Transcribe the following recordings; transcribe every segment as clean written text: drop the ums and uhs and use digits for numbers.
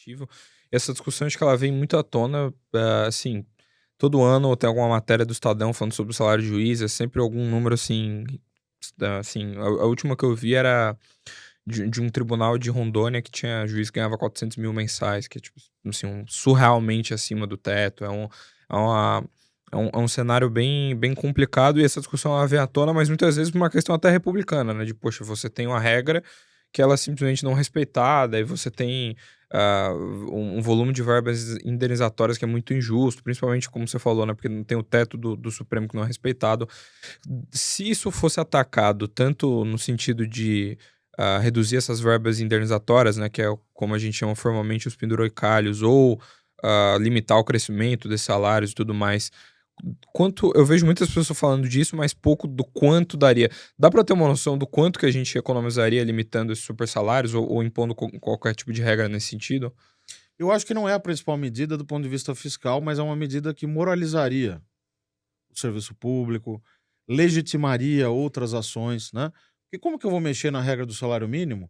executivo. E essa discussão acho que ela vem muito à tona, assim, todo ano tem alguma matéria do Estadão falando sobre o salário de juiz, é sempre algum número assim, assim, a última que eu vi era de um tribunal de Rondônia que tinha juiz que ganhava 400 mil mensais, que é tipo, assim, surrealmente acima do teto, é uma é um cenário bem complicado e essa discussão ela vem à tona, mas muitas vezes por uma questão até republicana, né, de poxa, você tem uma regra que ela é simplesmente não respeitada, e você tem, um volume de verbas indenizatórias que é muito injusto, principalmente como você falou, né, porque não tem o teto do Supremo que não é respeitado. Se isso fosse atacado tanto no sentido de, reduzir essas verbas indenizatórias, né, que é como a gente chama formalmente os penduricalhos, ou, limitar o crescimento desses salários e tudo mais, quanto eu vejo muitas pessoas falando disso, mas pouco do quanto daria. Dá para ter uma noção do quanto que a gente economizaria limitando esses super salários ou impondo qualquer tipo de regra nesse sentido? Eu acho que não é a principal medida do ponto de vista fiscal, mas é uma medida que moralizaria o serviço público, legitimaria outras ações, né? E como que eu vou mexer na regra do salário mínimo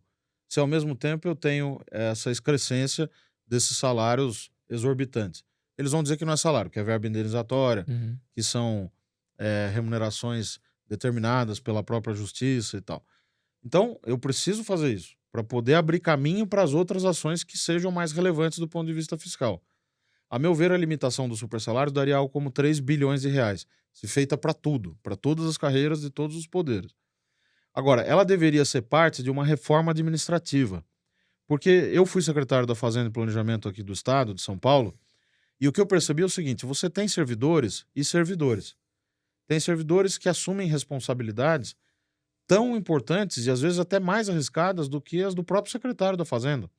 se ao mesmo tempo eu tenho essa excrescência desses salários exorbitantes? Eles vão dizer que não é salário, que é verba indenizatória, Uhum. que são remunerações determinadas pela própria justiça e tal. Então, eu preciso fazer isso para poder abrir caminho para as outras ações que sejam mais relevantes do ponto de vista fiscal. A meu ver, a limitação do supersalário daria algo como 3 bilhões de reais, se feita para tudo, para todas as carreiras de todos os poderes. Agora, ela deveria ser parte de uma reforma administrativa, porque eu fui secretário da Fazenda e Planejamento aqui do estado de São Paulo, e o que eu percebi é o seguinte: você tem servidores e servidores. Tem servidores que assumem responsabilidades tão importantes e às vezes até mais arriscadas do que as do próprio secretário da Fazenda.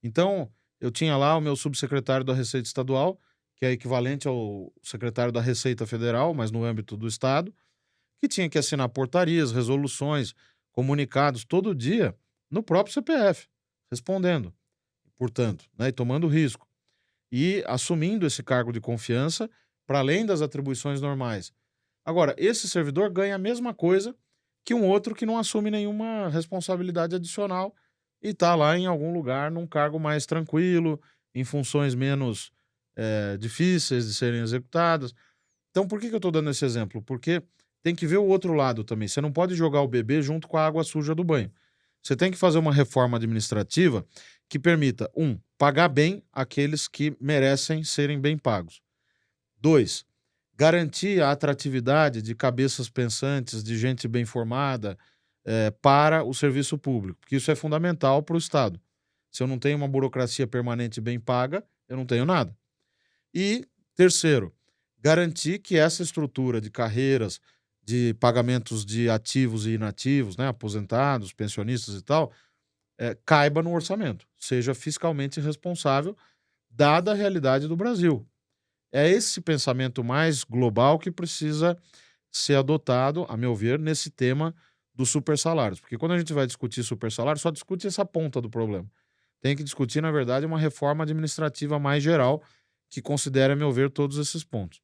Então, eu tinha lá o meu subsecretário da Receita Estadual, que é equivalente ao secretário da Receita Federal, mas no âmbito do Estado, que tinha que assinar portarias, resoluções, comunicados todo dia no próprio CPF, respondendo, portanto, né, e tomando risco. E assumindo esse cargo de confiança para além das atribuições normais. Agora, esse servidor ganha a mesma coisa que um outro que não assume nenhuma responsabilidade adicional e está lá em algum lugar num cargo mais tranquilo, em funções menos difíceis de serem executadas. Então, por que eu estou dando esse exemplo? Porque tem que ver o outro lado também. Você não pode jogar o bebê junto com a água suja do banho. Você tem que fazer uma reforma administrativa que permita, um, pagar bem aqueles que merecem serem bem pagos. Dois, garantir a atratividade de cabeças pensantes, de gente bem formada, para o serviço público, porque isso é fundamental para o Estado. Se eu não tenho uma burocracia permanente bem paga, eu não tenho nada. E, terceiro, garantir que essa estrutura de carreiras, de pagamentos de ativos e inativos, né, aposentados, pensionistas e tal, caiba no orçamento, seja fiscalmente responsável, dada a realidade do Brasil. É esse pensamento mais global que precisa ser adotado, a meu ver, nesse tema dos supersalários. Porque quando a gente vai discutir supersalário, só discute essa ponta do problema. Tem que discutir, na verdade, uma reforma administrativa mais geral que considere, a meu ver, todos esses pontos.